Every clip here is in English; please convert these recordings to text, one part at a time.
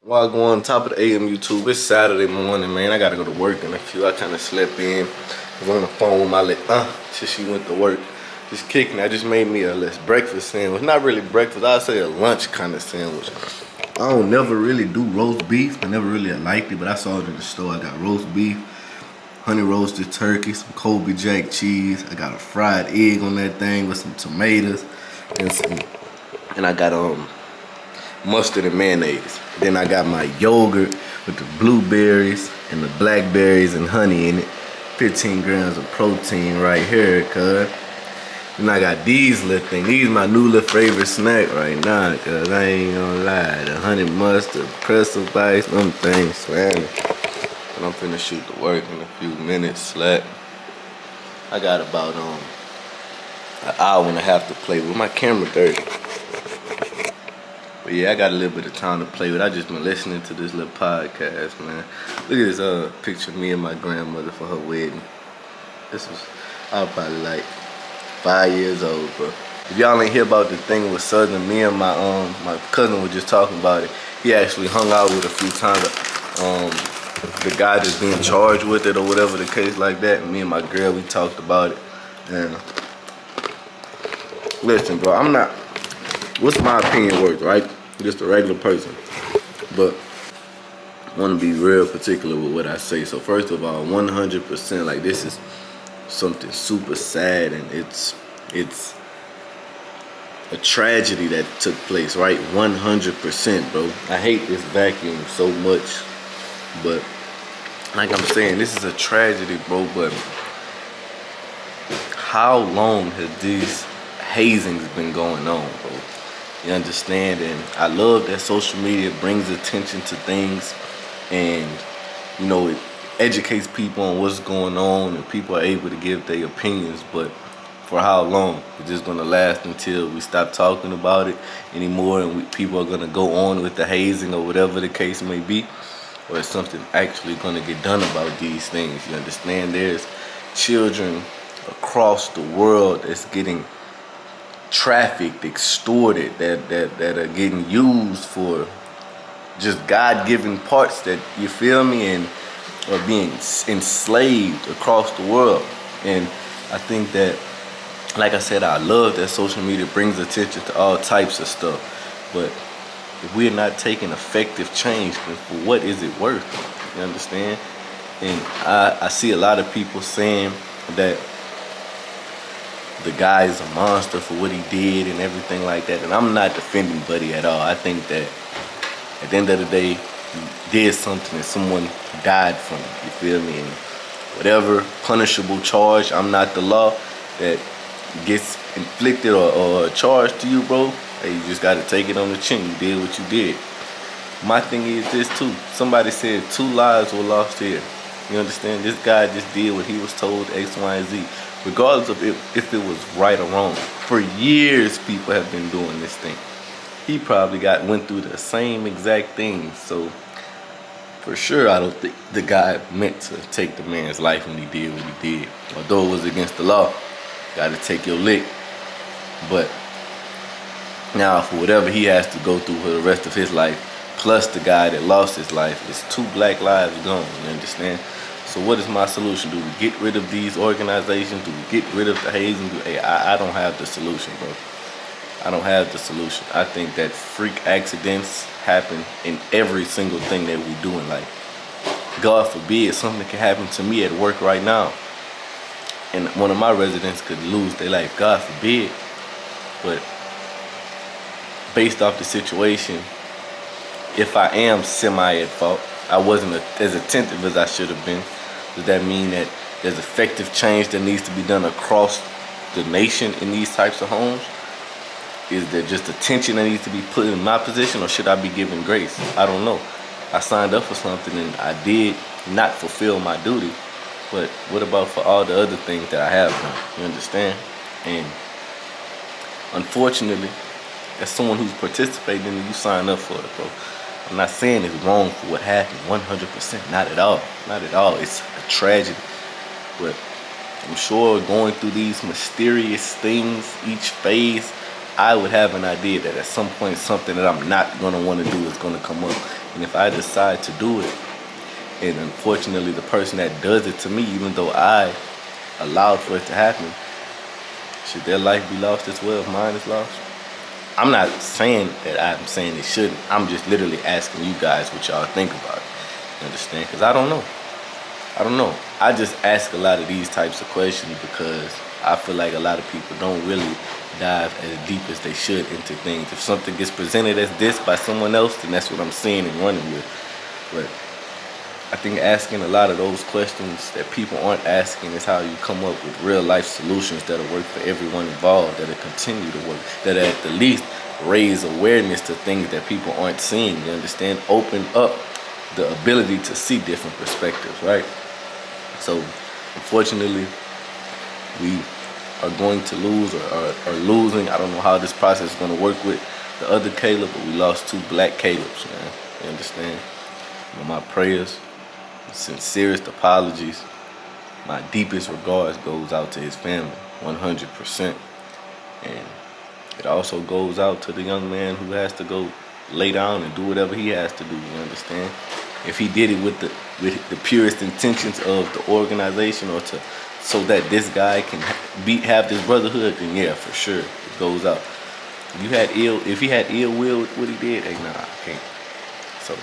While going on top of the AM YouTube, it's Saturday morning, man. I gotta go to work in a few. I kind of slept in. I was on the phone with my till she went to work. Just kicking. I just made me a breakfast sandwich. Not really breakfast. I'd say a lunch kind of sandwich. I don't never really do roast beef. I never really liked it, but I saw it in the store. I got roast beef, honey roasted turkey, some Colby Jack cheese. I got a fried egg on that thing with some tomatoes and I got mustard and mayonnaise. Then I got my yogurt with the blueberries and the blackberries and honey in it. 15 grams of protein right here, cuz. And I got these little things. These my new little favorite snack right now, cuz I ain't gonna lie. The honey mustard, pretzel bites, them things slamming. And I'm finna shoot to work in a few minutes, slack. I got about an hour and a half to play with. My camera dirty. But yeah, I got a little bit of time to play with. I just been listening to this little podcast, man. Look at this picture of me and my grandmother for her wedding. I was probably like 5 years old, bro. If y'all ain't hear about the thing with Southern, me and my cousin were just talking about it. He actually hung out with a few times. The guy that's being charged with it or whatever the case like that. Me and my girl, we talked about it. And listen, bro, what's my opinion worth, right? Just a regular person. But I want to be real particular with what I say. So first of all, 100%, like this is something super sad, and it's a tragedy that took place, right? 100%, bro. I hate this vacuum so much, but like I'm saying, this is a tragedy, bro. But how long has these hazings been going on, bro? You understand? And I love that social media brings attention to things, and you know, it educates people on what's going on, and people are able to give their opinions. But for how long? It's just gonna last until we stop talking about it anymore, and people are gonna go on with the hazing or whatever the case may be, or is something actually gonna get done about these things? You understand? There's children across the world that's getting trafficked, extorted, that are getting used for just God-given parts, that, you feel me, and are being enslaved across the world. And I think that, like I said, I love that social media brings attention to all types of stuff, but if we're not taking effective change, then for what is it worth? You understand? And I see a lot of people saying that the guy is a monster for what he did and everything like that. And I'm not defending Buddy at all. I think that at the end of the day, he did something and someone died from it. You feel me? And whatever punishable charge, I'm not the law, that gets inflicted or charged to you, bro, hey, you just gotta take it on the chin. You did what you did. My thing is this too. Somebody said 2 lives were lost here. You understand? This guy just did what he was told, X, Y, and Z. Regardless of if it was right or wrong. For years, people have been doing this thing. He probably went through the same exact thing. So, for sure, I don't think the guy meant to take the man's life when he did what he did. Although it was against the law, gotta take your lick. But now, for whatever he has to go through for the rest of his life, plus the guy that lost his life, it's 2 black lives gone. You understand? So what is my solution? Do we get rid of these organizations? Do we get rid of the hazing? I don't have the solution, bro. I don't have the solution. I think that freak accidents happen in every single thing that we do in life. God forbid something can happen to me at work right now, and one of my residents could lose their life. God forbid. But based off the situation, if I am semi at fault, I wasn't as attentive as I should have been. Does that mean that there's effective change that needs to be done across the nation in these types of homes? Is there just attention that needs to be put in my position, or should I be given grace? I don't know. I signed up for something and I did not fulfill my duty. But what about for all the other things that I have done? You understand? And unfortunately, as someone who's participating in it, you sign up for it, bro. I'm not saying it's wrong for what happened, 100%, not at all. Not at all. It's a tragedy. But I'm sure going through these mysterious things, each phase, I would have an idea that at some point something that I'm not going to want to do is going to come up. And if I decide to do it, and unfortunately the person that does it to me, even though I allowed for it to happen, should their life be lost as well if mine is lost? I'm not saying that I'm saying it shouldn't. I'm just literally asking you guys what y'all think about it. You understand? Because I don't know. I don't know. I just ask a lot of these types of questions because I feel like a lot of people don't really dive as deep as they should into things. If something gets presented as this by someone else, then that's what I'm seeing and running with. But I think asking a lot of those questions that people aren't asking is how you come up with real life solutions that'll work for everyone involved, that'll continue to work, that at the least raise awareness to things that people aren't seeing. You understand? Open up the ability to see different perspectives, right? So unfortunately, we are going to lose or are losing. I don't know how this process is going to work with the other Caleb, but we lost 2 black Calebs, man. You understand? My prayers, sincerest apologies, my deepest regards goes out to his family, 100%. And it also goes out to the young man who has to go lay down and do whatever he has to do, you understand? If he did it with the purest intentions of the organization or to so that this guy can have this brotherhood, then yeah, for sure, it goes out. If he had ill will with what he did, hey, nah, I can't. So,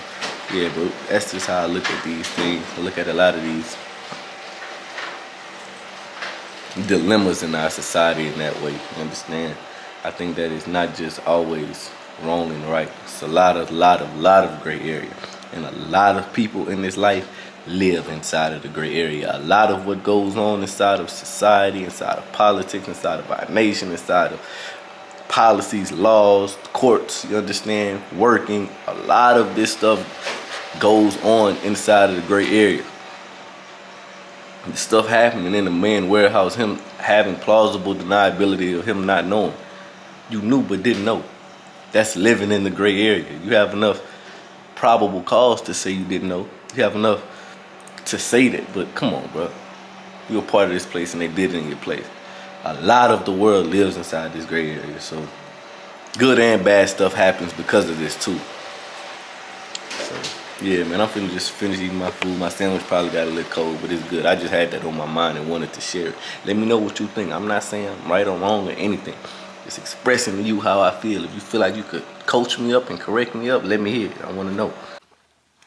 yeah, bro, that's just how I look at these things. I look at a lot of these dilemmas in our society in that way, you understand? I think that it's not just always wrong and right. It's a lot of gray area. And a lot of people in this life live inside of the gray area. A lot of what goes on inside of society, inside of politics, inside of our nation, inside of policies, laws, courts, you understand, working, a lot of this stuff goes on inside of the gray area. The stuff happening in the man warehouse, him having plausible deniability of him not knowing. You knew but didn't know. That's living in the gray area. You have enough probable cause to say you didn't know. You have enough to say that, but come on, bro. You're a part of this place and they did it in your place. A lot of the world lives inside this gray area, so good and bad stuff happens because of this too. So yeah, man, I'm finna just finish eating my food. My sandwich probably got a little cold, but it's good. I just had that on my mind and wanted to share it. Let me know what you think. I'm not saying I'm right or wrong or anything. Just expressing to you how I feel. If you feel like you could coach me up and correct me up, let me hear it. I want to know.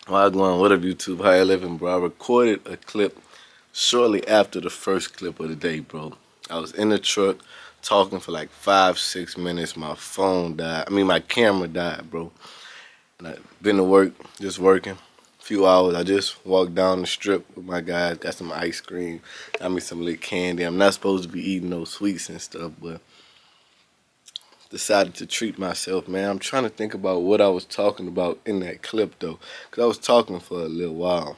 Wagwan, what up, YouTube? How you living, bro? I recorded a clip shortly after the first clip of the day, bro. I was in the truck talking for like 5-6 minutes. My phone died. My camera died, bro. And I've been to work, just working. A few hours. I just walked down the strip with my guys, got some ice cream, got me some little candy. I'm not supposed to be eating those sweets and stuff, but decided to treat myself, man. I'm trying to think about what I was talking about in that clip, though, because I was talking for a little while.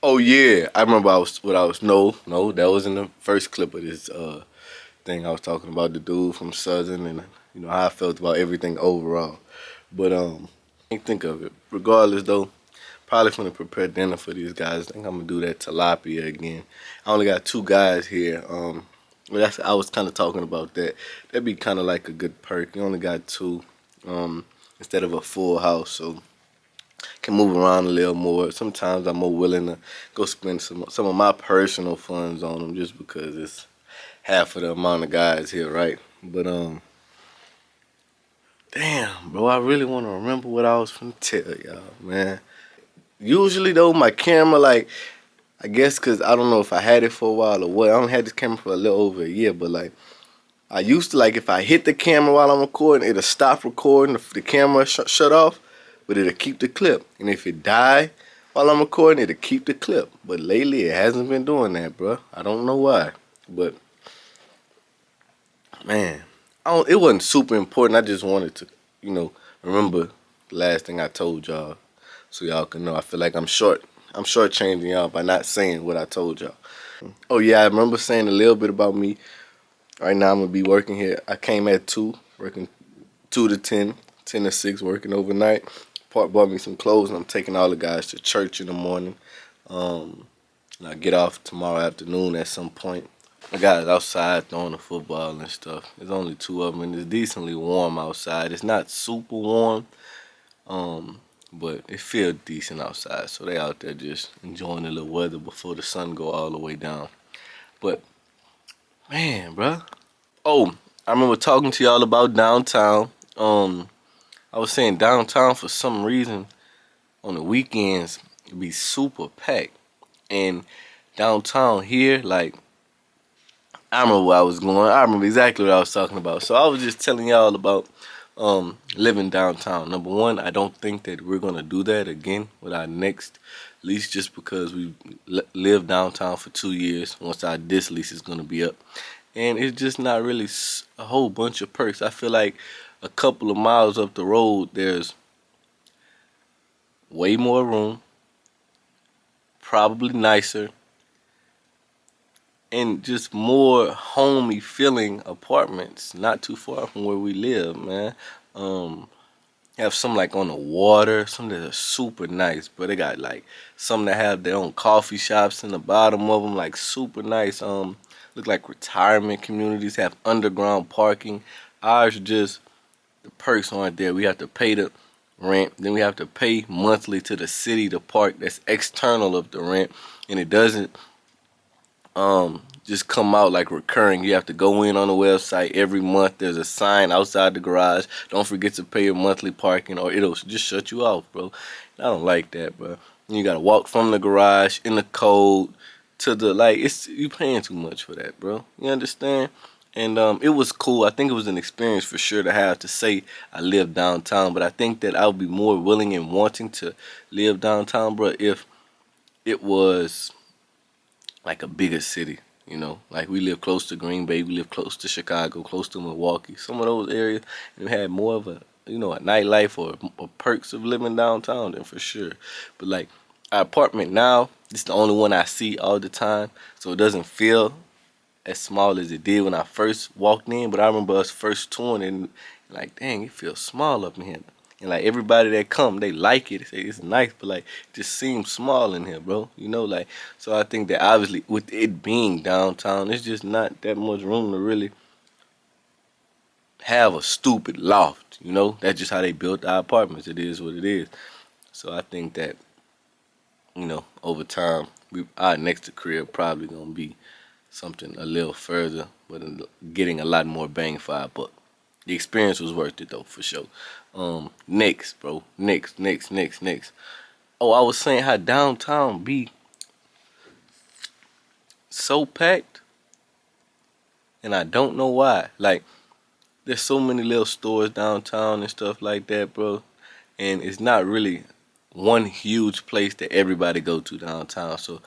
Oh, yeah. I remember no, that was in the first clip of this thing. I was talking about the dude from Southern and, how I felt about everything overall. But, I can't think of it. Regardless, though, probably going to prepare dinner for these guys. I think I'm going to do that tilapia again. I only got 2 guys here. I was kind of talking about that. That'd be kind of like a good perk. You only got 2 instead of a full house, so can move around a little more. Sometimes I'm more willing to go spend some of my personal funds on them just because it's half of the amount of guys here, right? But damn, bro, I really want to remember what I was finna tell y'all, man. Usually though, my camera, like, I guess because I don't know if I had it for a while or what. I only had this camera for a little over a year, but like, I used to, like, if I hit the camera while I'm recording, it'll stop recording, the camera shut off, but it'll keep the clip. And if it die while I'm recording, it'll keep the clip. But lately, it hasn't been doing that, bro. I don't know why, but man, it wasn't super important. I just wanted to, remember the last thing I told y'all, so y'all can know. I feel like I'm shortchanging y'all by not saying what I told y'all. Oh yeah, I remember saying a little bit about me. Right now I'm gonna be working here. I came at 2, working 2 to 10, 10 to 6, working overnight. Part bought me some clothes, and I'm taking all the guys to church in the morning. And I get off tomorrow afternoon at some point. The guys outside throwing the football and stuff. There's only 2 of them, and it's decently warm outside. It's not super warm, but it feels decent outside. So they out there just enjoying the little weather before the sun go all the way down. But man, bruh. Oh, I remember talking to y'all about downtown. I was saying downtown for some reason on the weekends it be super packed. And downtown here, like I remember where I was going. I remember exactly what I was talking about. So I was just telling y'all about living downtown. Number one, I don't think that we're gonna do that again with our next lease, just because we lived downtown for 2 years. Once our this lease is gonna be up, and it's just not really a whole bunch of perks. I feel like a couple of miles up the road, there's way more room, probably nicer, and just more homey feeling apartments not too far from where we live, man. Um, have some like on the water, some that are super nice, but they got like some that have their own coffee shops in the bottom of them, like super nice. Look like retirement communities, have underground parking. Ours just the perks aren't there. We have to pay the rent, then we have to pay monthly to the city to park. That's external of the rent, and it doesn't just come out like recurring. You have to go in on the website every month. There's a sign outside the garage. Don't forget to pay your monthly parking or it'll just shut you off, bro. I don't like that, bro. You gotta walk from the garage in the cold to the like. It's you paying too much for that, bro. You understand? And it was cool. I think it was an experience for sure to have to say I live downtown. But I think that I would be more willing and wanting to live downtown, bro, if it was like a bigger city, you know. Like we live close to Green Bay, we live close to Chicago, close to Milwaukee, some of those areas, and we had more of a, you know, a nightlife or perks of living downtown, then for sure. But like our apartment now, this is the only one I see all the time, so it doesn't feel as small as it did when I first walked in. But I remember us first touring and like, dang, it feels small up in here. And like everybody that come, they like it. They say it's nice, but like it just seems small in here, bro. You know, like so I think that obviously with it being downtown, it's just not that much room to really have a stupid loft. You know, that's just how they built our apartments. It is what it is. So I think that, you know, over time, our next career probably gonna be something a little further, but getting a lot more bang for our buck. The experience was worth it though, for sure. Next, bro. Next. Oh, I was saying how downtown be so packed, and I don't know why. Like, there's so many little stores downtown and stuff like that, bro. And it's not really one huge place that everybody go to downtown. So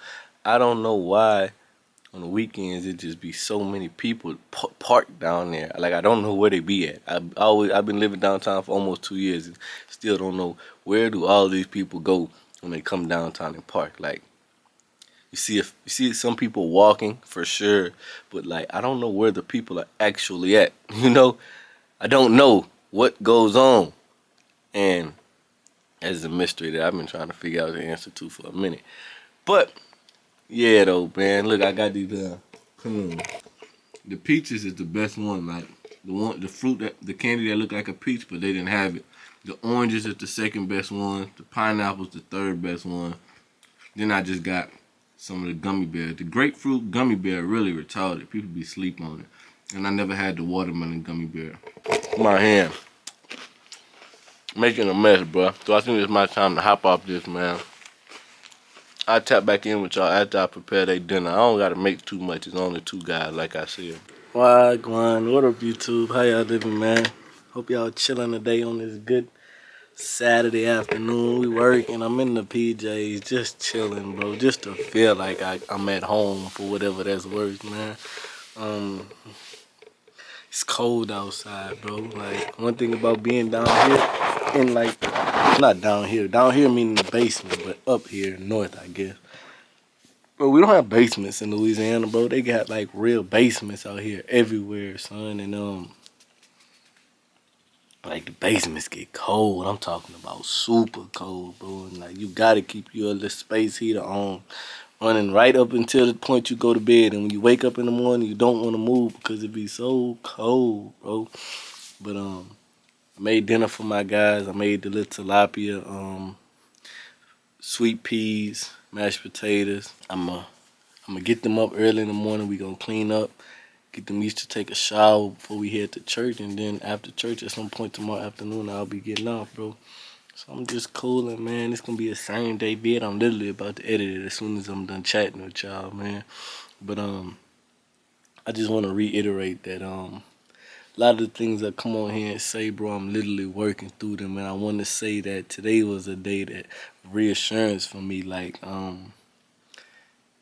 I don't know why on the weekends it just be so many people parked down there. Like I don't know where they be at. I've been living downtown for almost 2 years and still don't know where do all these people go when they come downtown and park. Like you see some people walking for sure, but like I don't know where the people are actually at. You know, I don't know what goes on, and that's a mystery that I've been trying to figure out the answer to for a minute. But yeah, though, man. Look, I got these. The peaches is the best one. Like the fruit that the candy that looked like a peach, but they didn't have it. The oranges is the second best one. The pineapple's the third best one. Then I just got some of the gummy bears. The grapefruit gummy bear really retarded. People be sleep on it. And I never had the watermelon gummy bear. My hand making a mess, bro. So I think it's my time to hop off this, man. I tap back in with y'all after I prepare their dinner. I don't gotta make too much. It's only two guys, like I said. Wagwan, what up, YouTube? How y'all living, man? Hope y'all chilling today on this good Saturday afternoon. We working. I'm in the PJs, just chilling, bro. Just to feel like I'm at home for whatever that's worth, man. It's cold outside, bro. Like one thing about being down here, in like not down here. Down here meaning the basement, but up here north, I guess. Bro, we don't have basements in Louisiana, bro. They got like real basements out here everywhere, son. And like the basements get cold. I'm talking about super cold, bro. And like you gotta keep your little space heater on, running right up until the point you go to bed. And when you wake up in the morning, you don't want to move because it be so cold, bro. But I made dinner for my guys. I made the little tilapia, sweet peas, mashed potatoes. I'm gonna get them up early in the morning. We gonna clean up, get them used to take a shower before we head to church, and then after church at some point tomorrow afternoon I'll be getting off, bro. So I'm just cooling, man. It's gonna be a same day vid. I'm literally about to edit it as soon as I'm done chatting with y'all, man. But I just want to reiterate that a lot of the things I come on here and say, bro, I'm literally working through them, and I want to say that today was a day that reassurance for me. Like I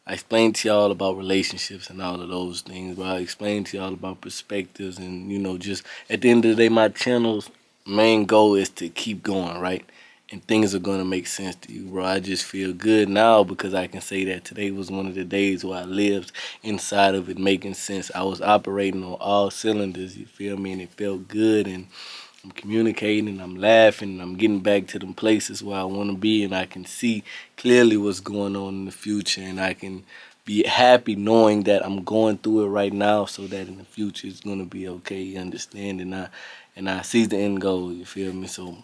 explained to y'all about relationships and all of those things, but I explained to y'all about perspectives and, just at the end of the day, my channel's main goal is to keep going, right? And things are going to make sense to you, bro. I just feel good now because I can say that today was one of the days where I lived inside of it making sense. I was operating on all cylinders, you feel me? And it felt good, and I'm communicating and I'm laughing and I'm getting back to them places where I want to be, and I can see clearly what's going on in the future, and I can be happy knowing that I'm going through it right now so that in the future it's going to be okay, you understand? And I see the end goal, you feel me? So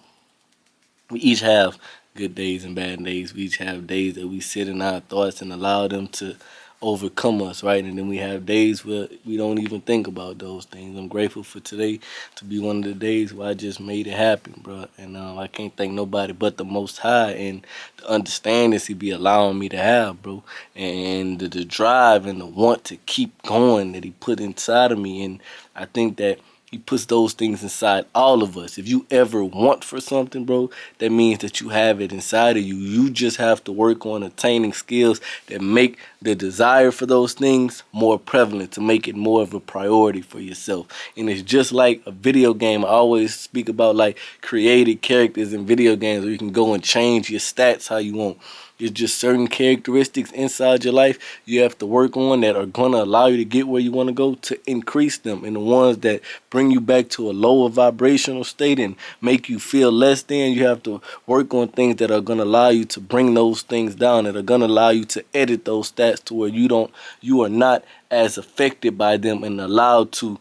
we each have good days and bad days. We each have days that we sit in our thoughts and allow them to overcome us, right? And then we have days where we don't even think about those things. I'm grateful for today to be one of the days where I just made it happen, bro. And I can't thank nobody but the Most High and the understanding He be allowing me to have, bro. And the drive and the want to keep going that He put inside of me. And I think that He puts those things inside all of us. If you ever want for something, bro, that means that you have it inside of you. You just have to work on attaining skills that make the desire for those things more prevalent, to make it more of a priority for yourself. And it's just like a video game. I always speak about like created characters in video games where you can go and change your stats how you want. It's just certain characteristics inside your life you have to work on that are going to allow you to get where you want to go, to increase them. And the ones that bring you back to a lower vibrational state and make you feel less than, you have to work on things that are going to allow you to bring those things down, that are going to allow you to edit those stats to where you are not as affected by them and allowed to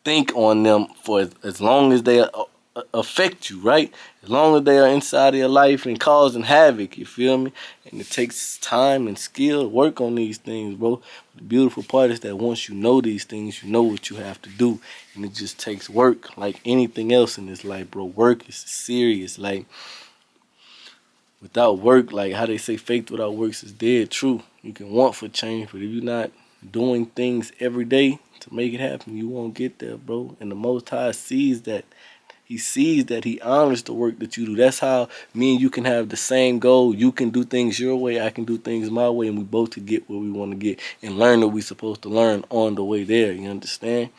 think on them for as long as they affect you, right? As long as they are inside of your life and causing havoc, you feel me? And it takes time and skill to work on these things, bro. The beautiful part is that once you know these things, you know what you have to do. And it just takes work like anything else in this life, bro. Work is serious. Like, without work, like how they say faith without works is dead. True. You can want for change, but if you're not doing things every day to make it happen, you won't get there, bro. And the Most High sees that. He sees that. He honors the work that you do. That's how me and you can have the same goal. You can do things your way, I can do things my way, and we both to get where we want to get and learn what we're supposed to learn on the way there. You understand?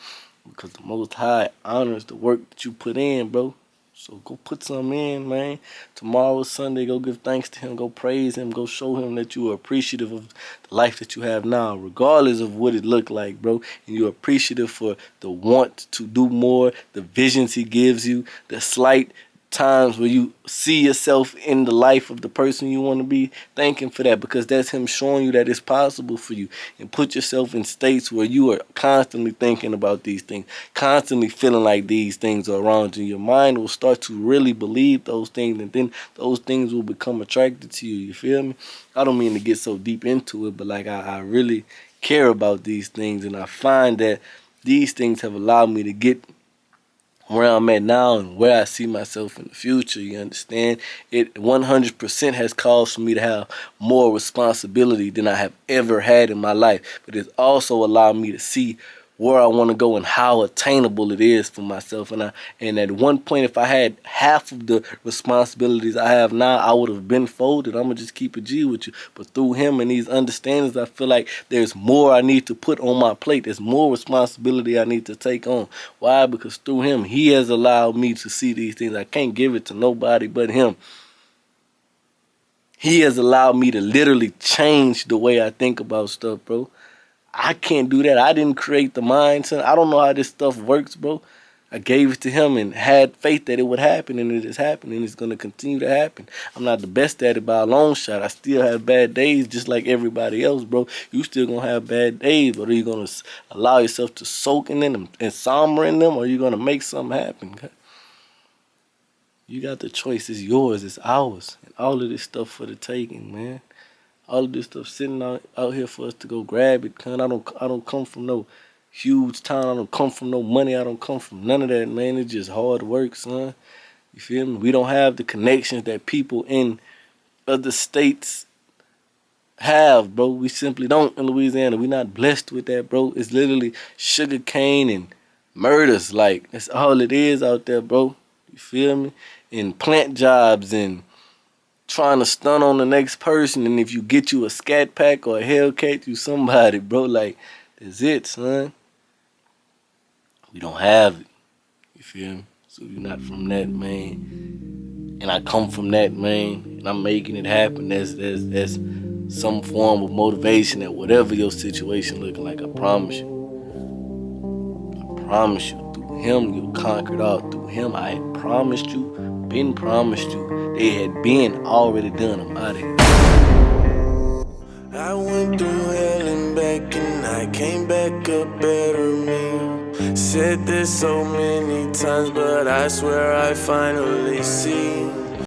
Because the Most High honors the work that you put in, bro. So go put some in, man. Tomorrow's Sunday. Go give thanks to Him. Go praise Him. Go show Him that you are appreciative of the life that you have now, regardless of what it looked like, bro. And you're appreciative for the want to do more, the visions He gives you, the slight times where you see yourself in the life of the person you want to be. Thank Him for that, because that's Him showing you that it's possible for you. And put yourself in states where you are constantly thinking about these things, constantly feeling like these things are around you. Your mind will start to really believe those things, and then those things will become attracted to you. You feel me? I don't mean to get so deep into it, but like I really care about these things, and I find that these things have allowed me to get where I'm at now and where I see myself in the future. You understand? It 100% has caused for me to have more responsibility than I have ever had in my life. But it's also allowed me to see where I want to go and how attainable it is for myself. And at one point, if I had half of the responsibilities I have now, I would have been folded. I'm going to just keep a G with you. But through Him and these understandings, I feel like there's more I need to put on my plate. There's more responsibility I need to take on. Why? Because through Him, He has allowed me to see these things. I can't give it to nobody but Him. He has allowed me to literally change the way I think about stuff, bro. I can't do that. I didn't create the mindset. I don't know how this stuff works, bro. I gave it to Him and had faith that it would happen, and it has happened, and it's going to continue to happen. I'm not the best at it by a long shot. I still have bad days just like everybody else, bro. You still going to have bad days, but are you going to allow yourself to soak in them and somber in them, or are you going to make something happen? You got the choice. It's yours. It's ours. And all of this stuff for the taking, man. All of this stuff sitting out here for us to go grab it. Cause I don't come from no huge town. I don't come from no money. I don't come from none of that, man. It's just hard work, son. You feel me? We don't have the connections that people in other states have, bro. We simply don't in Louisiana. We're not blessed with that, bro. It's literally sugar cane and murders. Like, that's all it is out there, bro. You feel me? And plant jobs and trying to stun on the next person. And if you get you a scat pack or a Hellcat, you somebody, bro. Like, that's it, son. We don't have it. You feel me? So you're not from that, man. And I come from that, man. And I'm making it happen. That's some form of motivation that whatever your situation looking like, I promise you. I promise you. Through him, you conquered all. Through him, I had promised you, been promised you. They had been already done. I'm out of here. I went through hell and back and I came back a better me. Said this so many times, but I swear I finally see